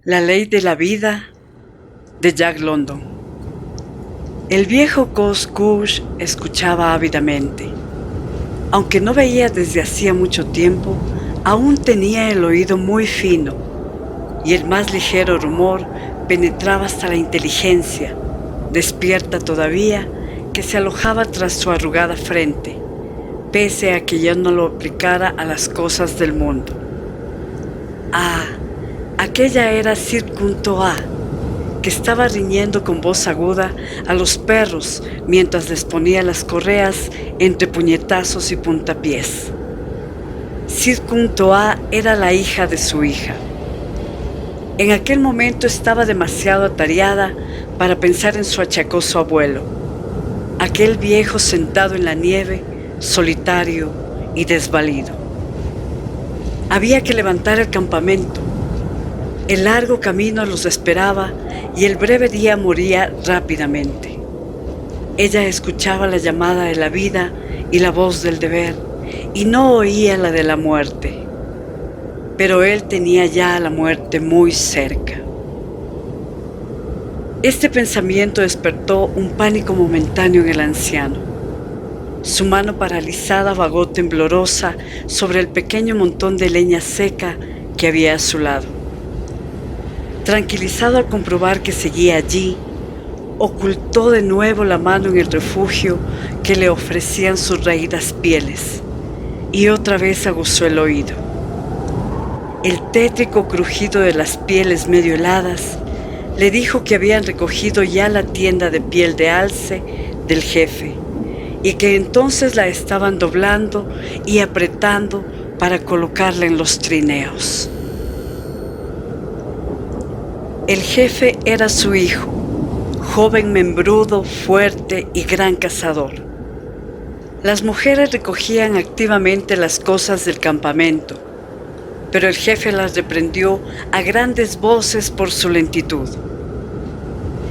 La ley de la vida de Jack London. El viejo Koz Kush escuchaba ávidamente. Aunque no veía desde hacía mucho tiempo, aún tenía el oído muy fino, y el más ligero rumor penetraba hasta la inteligencia, despierta todavía, que se alojaba tras su arrugada frente, pese a que ya no lo aplicara a las cosas del mundo. Aquella era Sir-Kun-Toa, que estaba riñendo con voz aguda a los perros mientras les ponía las correas entre puñetazos y puntapiés. Sir-Kun-Toa era la hija de su hija. En aquel momento estaba demasiado atareada para pensar en su achacoso abuelo, aquel viejo sentado en la nieve, solitario y desvalido. Había que levantar el campamento. El largo camino los esperaba y el breve día moría rápidamente. Ella escuchaba la llamada de la vida y la voz del deber, y no oía la de la muerte. Pero él tenía ya la muerte muy cerca. Este pensamiento despertó un pánico momentáneo en el anciano. Su mano paralizada vagó temblorosa sobre el pequeño montón de leña seca que había a su lado. Tranquilizado al comprobar que seguía allí, ocultó de nuevo la mano en el refugio que le ofrecían sus raídas pieles, y otra vez aguzó el oído. El tétrico crujido de las pieles medio heladas le dijo que habían recogido ya la tienda de piel de alce del jefe, y que entonces la estaban doblando y apretando para colocarla en los trineos. El jefe era su hijo, joven membrudo, fuerte y gran cazador. Las mujeres recogían activamente las cosas del campamento, pero el jefe las reprendió a grandes voces por su lentitud.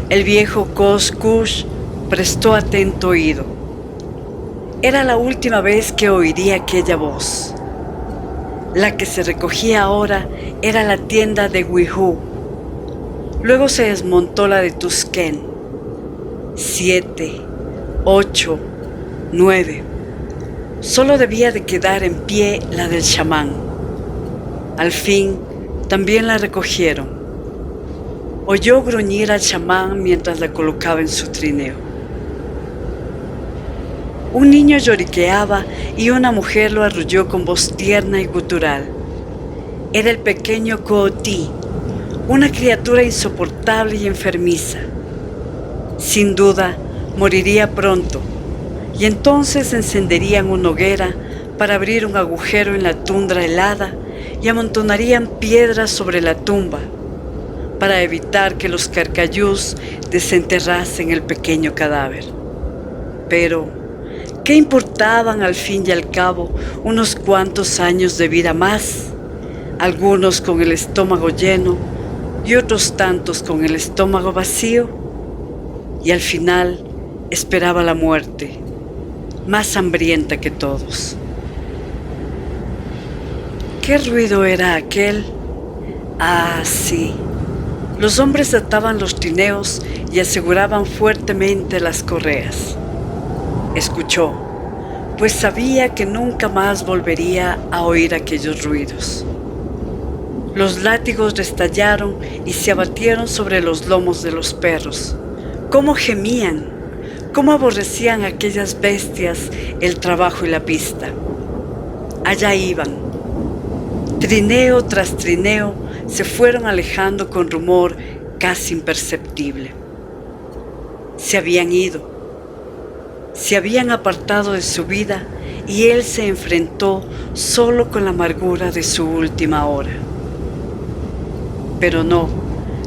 El viejo Koz Kush prestó atento oído. Era la última vez que oiría aquella voz. La que se recogía ahora era la tienda de Wihu. Luego se desmontó la de Tusken. 7, 8, 9. Solo debía de quedar en pie la del chamán. Al fin, también la recogieron. Oyó gruñir al chamán mientras la colocaba en su trineo. Un niño lloriqueaba y una mujer lo arrulló con voz tierna y gutural. Era el pequeño Cootí, una criatura insoportable y enfermiza. Sin duda, moriría pronto, y entonces encenderían una hoguera para abrir un agujero en la tundra helada y amontonarían piedras sobre la tumba, para evitar que los carcayús desenterrasen el pequeño cadáver. Pero, ¿qué importaban al fin y al cabo unos cuantos años de vida más? Algunos con el estómago lleno y otros tantos con el estómago vacío, y al final esperaba la muerte, más hambrienta que todos. ¿Qué ruido era aquel? Sí. Los hombres ataban los trineos y aseguraban fuertemente las correas. Escuchó, pues sabía que nunca más volvería a oír aquellos ruidos. Los látigos restallaron y se abatieron sobre los lomos de los perros. ¡Cómo gemían! ¡Cómo aborrecían aquellas bestias el trabajo y la pista! Allá iban. Trineo tras trineo se fueron alejando con rumor casi imperceptible. Se habían ido. Se habían apartado de su vida y él se enfrentó solo con la amargura de su última hora. Pero no,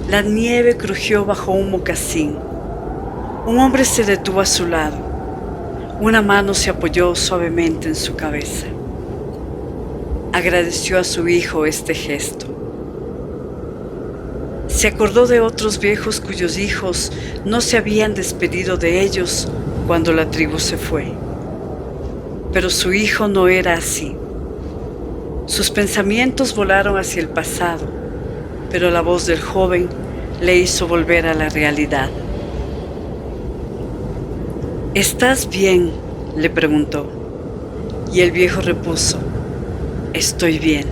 la nieve crujió bajo un mocasín. Un hombre se detuvo a su lado. Una mano se apoyó suavemente en su cabeza. Agradeció a su hijo este gesto. Se acordó de otros viejos cuyos hijos no se habían despedido de ellos cuando la tribu se fue. Pero su hijo no era así. Sus pensamientos volaron hacia el pasado, pero la voz del joven le hizo volver a la realidad. ¿Estás bien?, le preguntó, y el viejo repuso: estoy bien.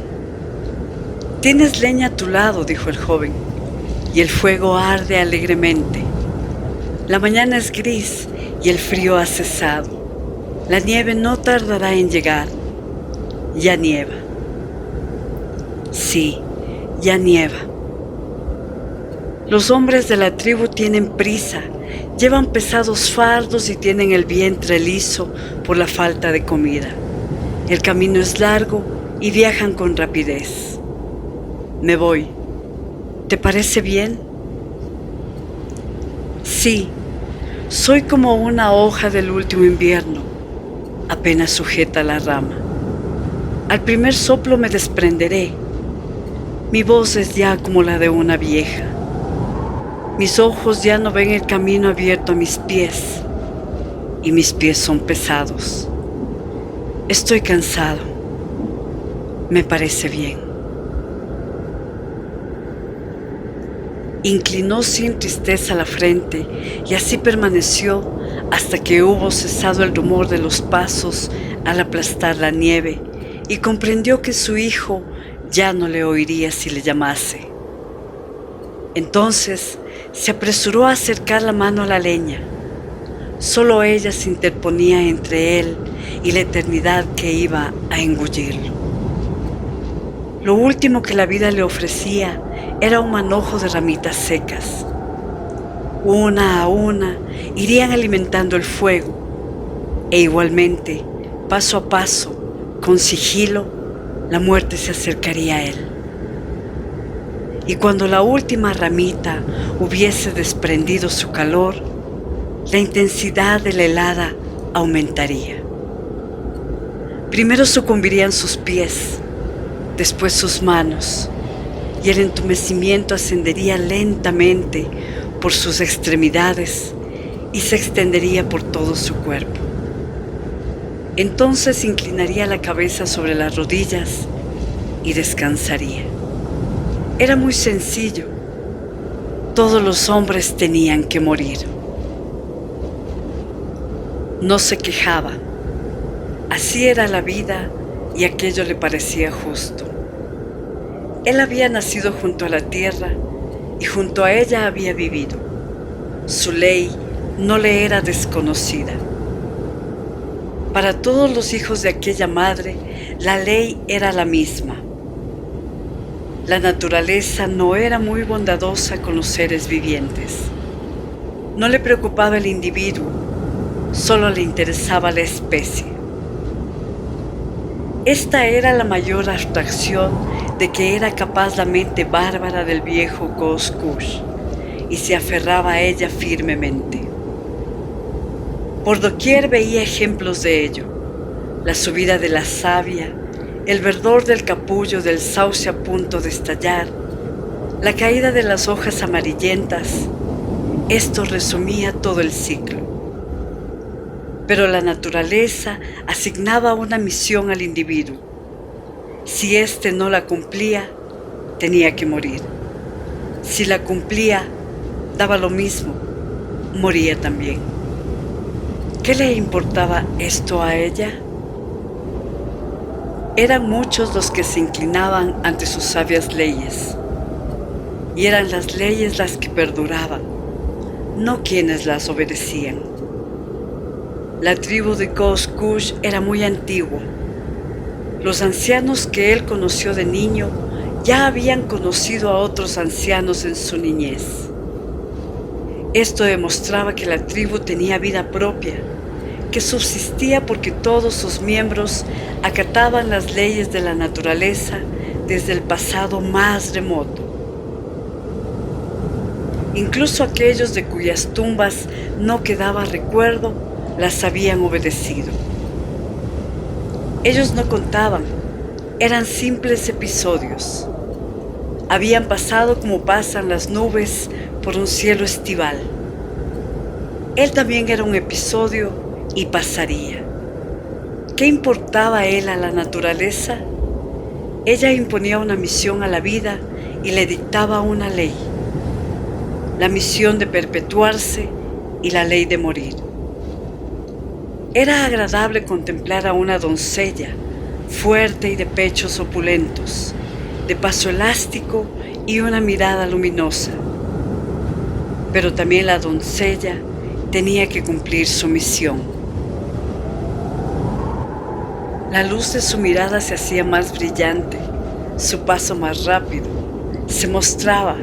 Tienes leña a tu lado, dijo el joven, y el fuego arde alegremente. La mañana es gris y el frío ha cesado. La nieve no tardará en llegar. Ya nieva. Sí, ya nieva. Los hombres de la tribu tienen prisa, llevan pesados fardos y tienen el vientre liso por la falta de comida. El camino es largo y viajan con rapidez. Me voy. ¿Te parece bien? Sí, soy como una hoja del último invierno, apenas sujeta a la rama. Al primer soplo me desprenderé. Mi voz es ya como la de una vieja. Mis ojos ya no ven el camino abierto a mis pies, y mis pies son pesados. Estoy cansado. Me parece bien. Inclinó sin tristeza la frente y así permaneció hasta que hubo cesado el rumor de los pasos al aplastar la nieve y comprendió que su hijo ya no le oiría si le llamase. Entonces se apresuró a acercar la mano a la leña. Solo ella se interponía entre él y la eternidad que iba a engullirlo. Lo último que la vida le ofrecía era un manojo de ramitas secas. Una a una irían alimentando el fuego, e igualmente, paso a paso, con sigilo, la muerte se acercaría a él. Y cuando la última ramita hubiese desprendido su calor, la intensidad de la helada aumentaría. Primero sucumbirían sus pies, después sus manos, y el entumecimiento ascendería lentamente por sus extremidades y se extendería por todo su cuerpo. Entonces inclinaría la cabeza sobre las rodillas y descansaría. Era muy sencillo. Todos los hombres tenían que morir. No se quejaba. Así era la vida y aquello le parecía justo. Él había nacido junto a la tierra y junto a ella había vivido. Su ley no le era desconocida. Para todos los hijos de aquella madre, la ley era la misma. La naturaleza no era muy bondadosa con los seres vivientes. No le preocupaba el individuo, solo le interesaba la especie. Esta era la mayor abstracción de que era capaz la mente bárbara del viejo Kosh-Kush, y se aferraba a ella firmemente. Por doquier veía ejemplos de ello: la subida de la savia, el verdor del capullo del sauce a punto de estallar, la caída de las hojas amarillentas. Esto resumía todo el ciclo. Pero la naturaleza asignaba una misión al individuo. Si éste no la cumplía, tenía que morir. Si la cumplía, daba lo mismo, moría también. ¿Qué le importaba esto a ella? Eran muchos los que se inclinaban ante sus sabias leyes, y eran las leyes las que perduraban, no quienes las obedecían. La tribu de Kosh-Kush era muy antigua. Los ancianos que él conoció de niño ya habían conocido a otros ancianos en su niñez. Esto demostraba que la tribu tenía vida propia, que subsistía porque todos sus miembros acataban las leyes de la naturaleza desde el pasado más remoto. Incluso aquellos de cuyas tumbas no quedaba recuerdo, las habían obedecido. Ellos no contaban, eran simples episodios. Habían pasado como pasan las nubes por un cielo estival. Él también era un episodio y pasaría. ¿Qué importaba él a la naturaleza? Ella imponía una misión a la vida y le dictaba una ley, la misión de perpetuarse y la ley de morir. Era agradable contemplar a una doncella, fuerte y de pechos opulentos, de paso elástico y una mirada luminosa. Pero también la doncella tenía que cumplir su misión. La luz de su mirada se hacía más brillante, su paso más rápido. Se mostraba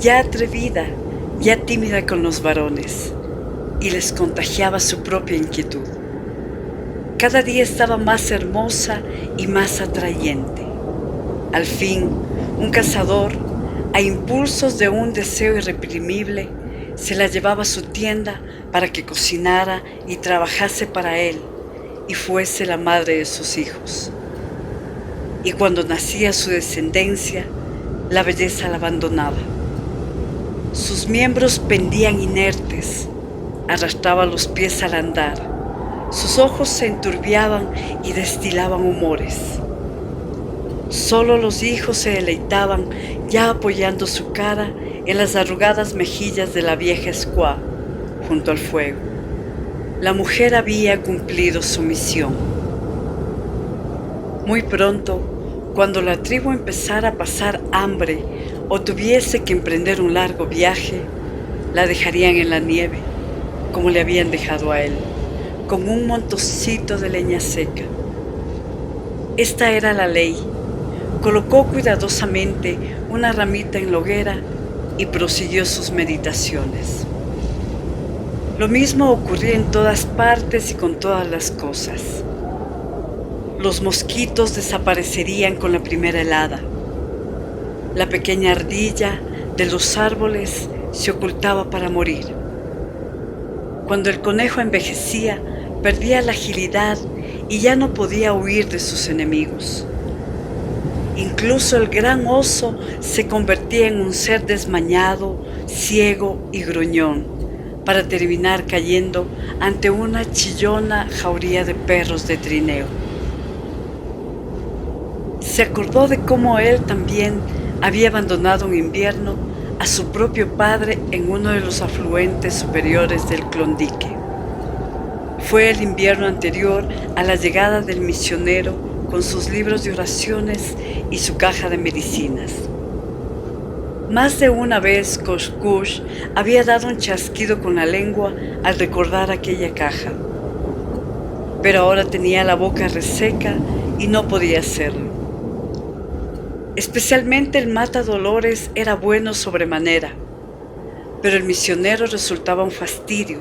ya atrevida, ya tímida con los varones, y les contagiaba su propia inquietud. Cada día estaba más hermosa y más atrayente. Al fin, un cazador, a impulsos de un deseo irreprimible, se la llevaba a su tienda para que cocinara y trabajase para él y fuese la madre de sus hijos. Y cuando nacía su descendencia, la belleza la abandonaba. Sus miembros pendían inertes, arrastraba los pies al andar, sus ojos se enturbiaban y destilaban humores. Solo los hijos se deleitaban ya apoyando su cara en las arrugadas mejillas de la vieja squaw junto al fuego. La mujer había cumplido su misión. Muy pronto, cuando la tribu empezara a pasar hambre o tuviese que emprender un largo viaje, la dejarían en la nieve, como le habían dejado a él, con un montoncito de leña seca. Esta era la ley. Colocó cuidadosamente una ramita en la hoguera y prosiguió sus meditaciones. Lo mismo ocurría en todas partes y con todas las cosas. Los mosquitos desaparecerían con la primera helada. La pequeña ardilla de los árboles se ocultaba para morir. Cuando el conejo envejecía, perdía la agilidad y ya no podía huir de sus enemigos. Incluso el gran oso se convertía en un ser desmañado, ciego y gruñón, para terminar cayendo ante una chillona jauría de perros de trineo. Se acordó de cómo él también había abandonado un invierno a su propio padre en uno de los afluentes superiores del Klondike. Fue el invierno anterior a la llegada del misionero con sus libros de oraciones y su caja de medicinas. Más de una vez Koshkush había dado un chasquido con la lengua al recordar aquella caja, pero ahora tenía la boca reseca y no podía hacerlo. Especialmente el matadolores era bueno sobremanera, pero el misionero resultaba un fastidio,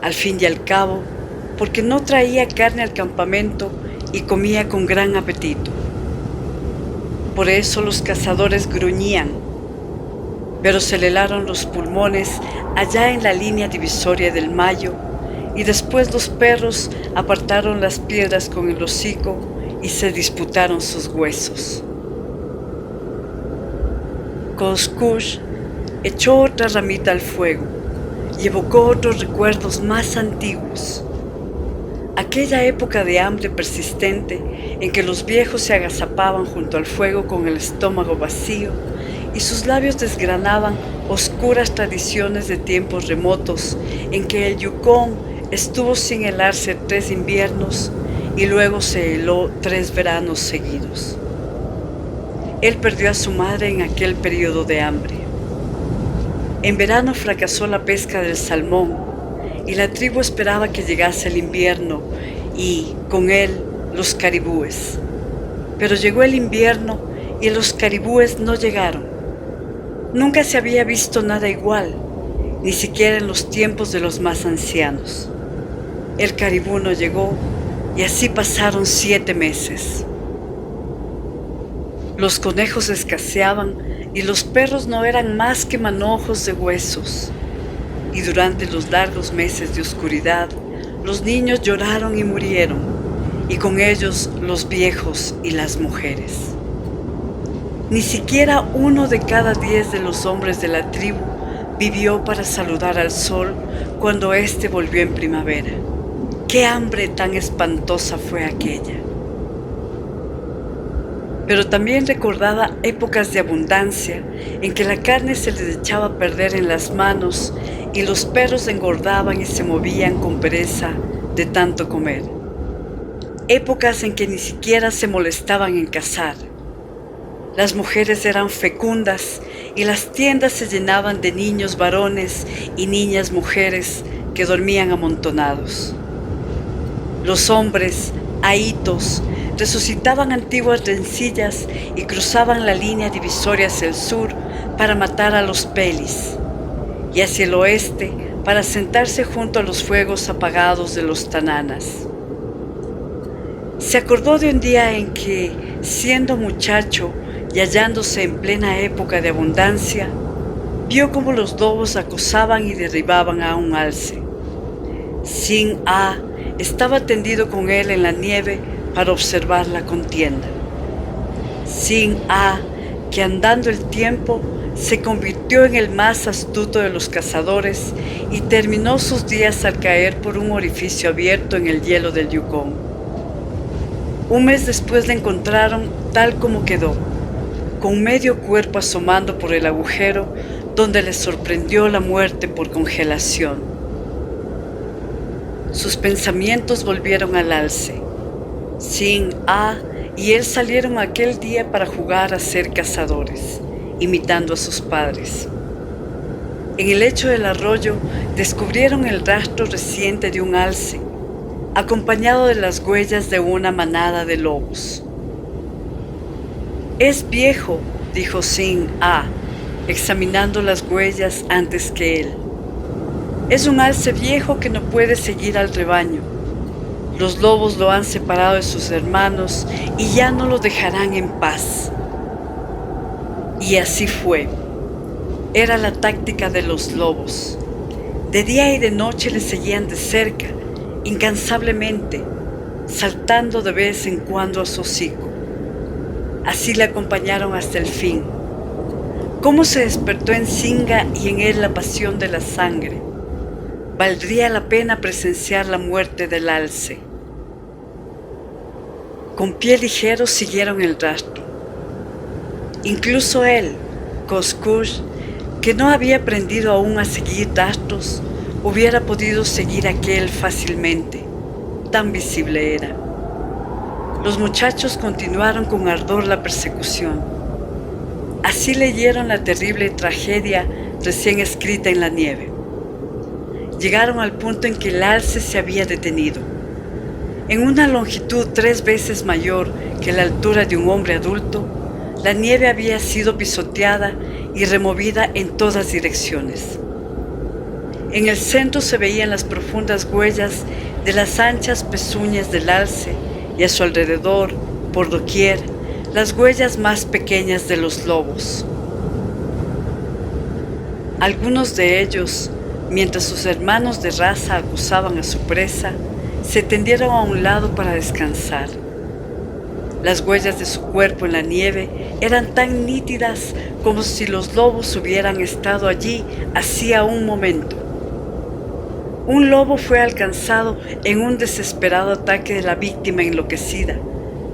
al fin y al cabo, porque no traía carne al campamento y comía con gran apetito. Por eso los cazadores gruñían, pero se le helaron los pulmones allá en la línea divisoria del Mayo, y después los perros apartaron las piedras con el hocico y se disputaron sus huesos. Koshkush echó otra ramita al fuego y evocó otros recuerdos más antiguos. Aquella época de hambre persistente en que los viejos se agazapaban junto al fuego con el estómago vacío y sus labios desgranaban oscuras tradiciones de tiempos remotos en que el Yukón estuvo sin helarse 3 inviernos y luego se heló 3 veranos seguidos. Él perdió a su madre en aquel periodo de hambre. En verano fracasó la pesca del salmón y la tribu esperaba que llegase el invierno y, con él, los caribúes. Pero llegó el invierno y los caribúes no llegaron. Nunca se había visto nada igual, ni siquiera en los tiempos de los más ancianos. El caribú no llegó y así pasaron 7 meses. Los conejos escaseaban y los perros no eran más que manojos de huesos. Y durante los largos meses de oscuridad, los niños lloraron y murieron, y con ellos los viejos y las mujeres. Ni siquiera 1 de cada 10 de los hombres de la tribu vivió para saludar al sol cuando éste volvió en primavera. ¡Qué hambre tan espantosa fue aquella! pero también recordaba épocas de abundancia en que la carne se les echaba a perder en las manos y los perros engordaban y se movían con pereza de tanto comer. Épocas en que ni siquiera se molestaban en cazar. Las mujeres eran fecundas y las tiendas se llenaban de niños varones y niñas mujeres que dormían amontonados. Los hombres, ahitos, resucitaban antiguas rencillas y cruzaban la línea divisoria hacia el sur para matar a los pelis, y hacia el oeste para sentarse junto a los fuegos apagados de los tananas. Se acordó de un día en que, siendo muchacho y hallándose en plena época de abundancia, vio cómo los lobos acosaban y derribaban a un alce. Sin-a estaba tendido con él en la nieve para observar la contienda. Sin-a, que andando el tiempo se convirtió en el más astuto de los cazadores y terminó sus días al caer por un orificio abierto en el hielo del Yukón. Un mes después le encontraron tal como quedó, con medio cuerpo asomando por el agujero donde le sorprendió la muerte por congelación. Sus pensamientos volvieron al alce. Sin-a y él salieron aquel día para jugar a ser cazadores, imitando a sus padres. En el lecho del arroyo descubrieron el rastro reciente de un alce, acompañado de las huellas de una manada de lobos. «Es viejo», dijo Sin-a, examinando las huellas antes que él. «Es un alce viejo que no puede seguir al rebaño. Los lobos lo han separado de sus hermanos y ya no lo dejarán en paz». Y así fue. Era la táctica de los lobos. De día y de noche le seguían de cerca, incansablemente, saltando de vez en cuando a su hocico. Así le acompañaron hasta el fin. Cómo se despertó en Singa y en él la pasión de la sangre. Valdría la pena presenciar la muerte del alce. Con pie ligero siguieron el rastro. Incluso él, Koskoosh, que no había aprendido aún a seguir rastros, hubiera podido seguir aquel fácilmente, tan visible era. Los muchachos continuaron con ardor la persecución. Así leyeron la terrible tragedia recién escrita en la nieve. Llegaron al punto en que el alce se había detenido. En una longitud 3 veces mayor que la altura de un hombre adulto, la nieve había sido pisoteada y removida en todas direcciones. En el centro se veían las profundas huellas de las anchas pezuñas del alce y a su alrededor, por doquier, las huellas más pequeñas de los lobos. Algunos de ellos, mientras sus hermanos de raza acusaban a su presa, se tendieron a un lado para descansar. Las huellas de su cuerpo en la nieve eran tan nítidas como si los lobos hubieran estado allí hacía un momento. Un lobo fue alcanzado en un desesperado ataque de la víctima enloquecida,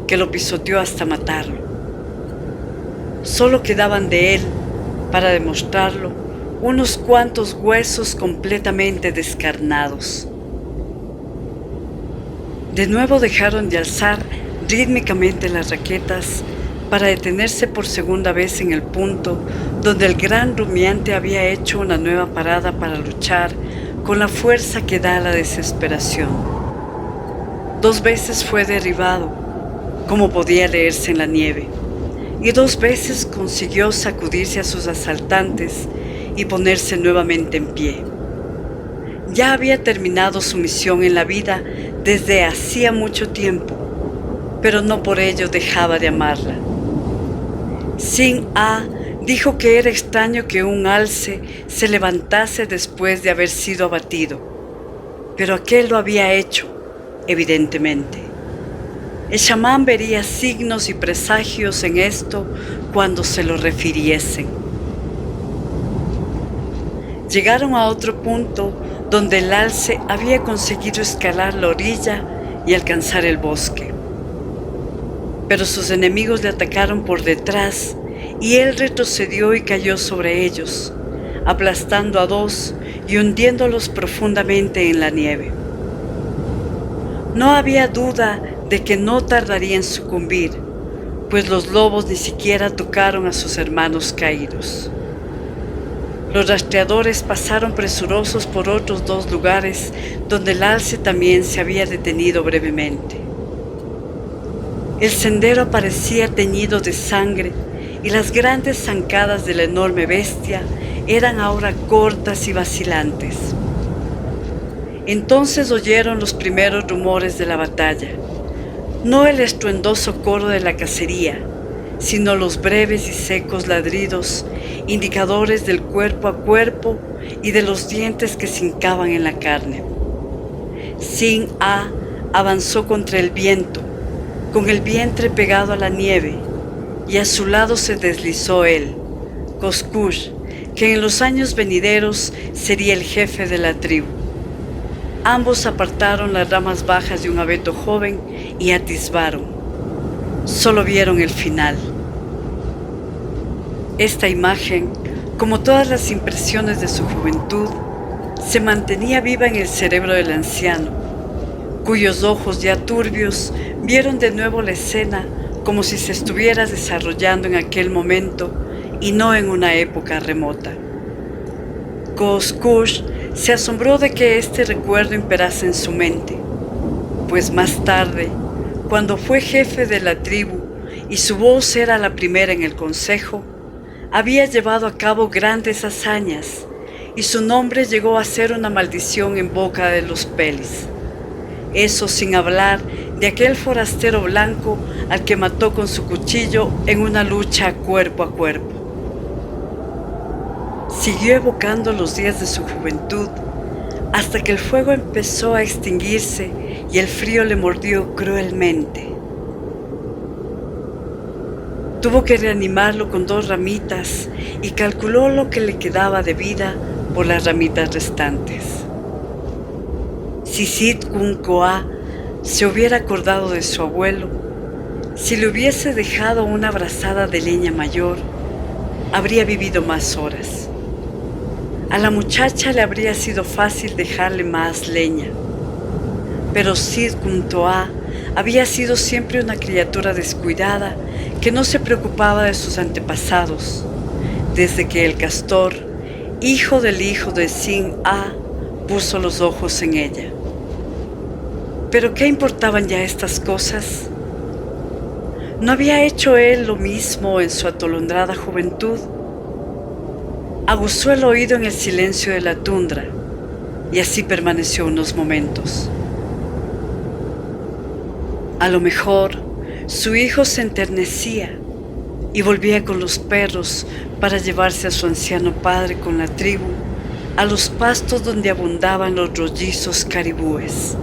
que lo pisoteó hasta matarlo. Solo quedaban de él, para demostrarlo, unos cuantos huesos completamente descarnados. De nuevo dejaron de alzar rítmicamente las raquetas para detenerse por segunda vez en el punto donde el gran rumiante había hecho una nueva parada para luchar con la fuerza que da la desesperación. 2 veces fue derribado, como podía leerse en la nieve, y 2 veces consiguió sacudirse a sus asaltantes y ponerse nuevamente en pie. Ya había terminado su misión en la vida desde hacía mucho tiempo, pero no por ello dejaba de amarla. Sin-a dijo que era extraño que un alce se levantase después de haber sido abatido, pero aquel lo había hecho, evidentemente. El chamán vería signos y presagios en esto cuando se lo refiriesen. Llegaron a otro punto donde el alce había conseguido escalar la orilla y alcanzar el bosque. Pero sus enemigos le atacaron por detrás y él retrocedió y cayó sobre ellos, aplastando a dos y hundiéndolos profundamente en la nieve. No había duda de que no tardaría en sucumbir, pues los lobos ni siquiera tocaron a sus hermanos caídos. Los rastreadores pasaron presurosos por otros dos lugares donde el alce también se había detenido brevemente. El sendero parecía teñido de sangre y las grandes zancadas de la enorme bestia eran ahora cortas y vacilantes. Entonces oyeron los primeros rumores de la batalla, no el estruendoso coro de la cacería, sino los breves y secos ladridos, indicadores del cuerpo a cuerpo y de los dientes que se hincaban en la carne. Sin-a avanzó contra el viento, con el vientre pegado a la nieve, y a su lado se deslizó él, Koskoosh, que en los años venideros sería el jefe de la tribu. Ambos apartaron las ramas bajas de un abeto joven y atisbaron. Solo vieron el final. Esta imagen, como todas las impresiones de su juventud, se mantenía viva en el cerebro del anciano, cuyos ojos ya turbios vieron de nuevo la escena como si se estuviera desarrollando en aquel momento y no en una época remota. Koskoosh se asombró de que este recuerdo imperase en su mente, pues más tarde, cuando fue jefe de la tribu y su voz era la primera en el consejo, había llevado a cabo grandes hazañas y su nombre llegó a ser una maldición en boca de los Pelis. Eso sin hablar de aquel forastero blanco al que mató con su cuchillo en una lucha cuerpo a cuerpo. Siguió evocando los días de su juventud hasta que el fuego empezó a extinguirse y el frío le mordió cruelmente. Tuvo que reanimarlo con 2 ramitas y calculó lo que le quedaba de vida por las ramitas restantes. Si Sit-kun-Koa se hubiera acordado de su abuelo, si le hubiese dejado una brazada de leña mayor, habría vivido más horas. A la muchacha le habría sido fácil dejarle más leña, pero Sit-kun-Toa había sido siempre una criatura descuidada que no se preocupaba de sus antepasados, desde que el castor, hijo del hijo de Sin-a, puso los ojos en ella. ¿Pero qué importaban ya estas cosas? ¿No había hecho él lo mismo en su atolondrada juventud? Aguzó el oído en el silencio de la tundra y así permaneció unos momentos. A lo mejor su hijo se enternecía y volvía con los perros para llevarse a su anciano padre con la tribu a los pastos donde abundaban los rollizos caribúes.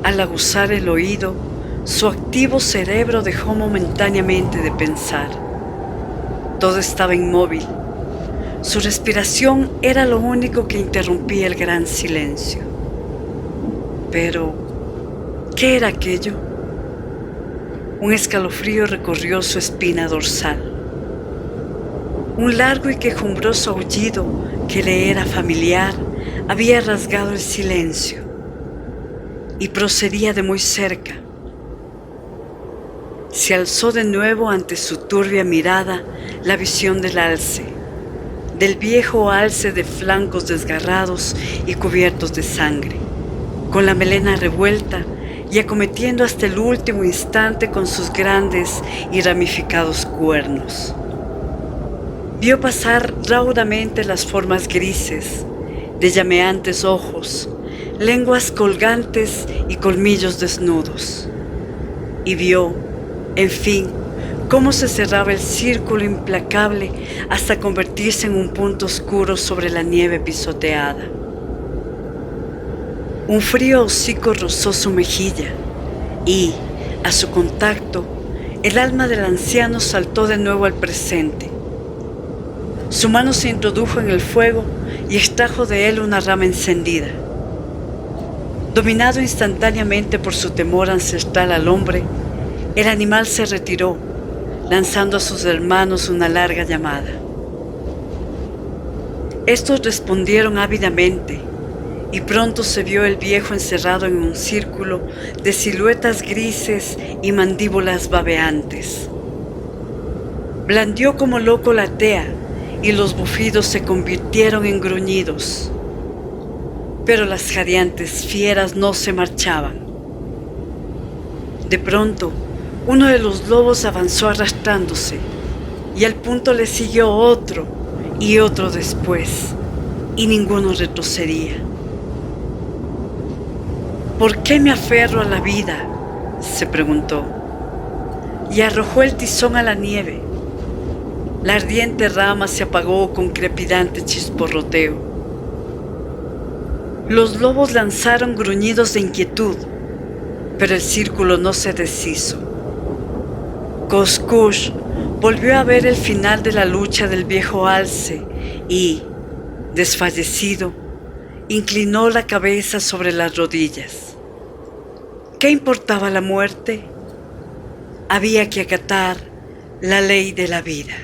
Al aguzar el oído, su activo cerebro dejó momentáneamente de pensar. Todo estaba inmóvil. Su respiración era lo único que interrumpía el gran silencio. Pero, ¿qué era aquello? Un escalofrío recorrió su espina dorsal. Un largo y quejumbroso aullido que le era familiar había rasgado el silencio y procedía de muy cerca. Se alzó de nuevo ante su turbia mirada la visión del alce, del viejo alce de flancos desgarrados y cubiertos de sangre, con la melena revuelta y acometiendo hasta el último instante con sus grandes y ramificados cuernos. Vio pasar raudamente las formas grises, de llameantes ojos, lenguas colgantes y colmillos desnudos, y vio, en fin, cómo se cerraba el círculo implacable hasta convertirse en un punto oscuro sobre la nieve pisoteada. Un frío hocico rozó su mejilla y, a su contacto, el alma del anciano saltó de nuevo al presente. Su mano se introdujo en el fuego y extrajo de él una rama encendida. Dominado instantáneamente por su temor ancestral al hombre, el animal se retiró, lanzando a sus hermanos una larga llamada. Estos respondieron ávidamente, y pronto se vio el viejo encerrado en un círculo de siluetas grises y mandíbulas babeantes. Blandió como loco la tea, y los bufidos se convirtieron en gruñidos. Pero las jadeantes fieras no se marchaban. De pronto, uno de los lobos avanzó arrastrándose, y al punto le siguió otro y otro después, y ninguno retrocedía. ¿Por qué me aferro a la vida?, se preguntó, y arrojó el tizón a la nieve. La ardiente rama se apagó con crepidante chisporroteo. Los lobos lanzaron gruñidos de inquietud, pero el círculo no se deshizo. Koshkush volvió a ver el final de la lucha del viejo alce y, desfallecido, inclinó la cabeza sobre las rodillas. ¿Qué importaba la muerte? Había que acatar la ley de la vida.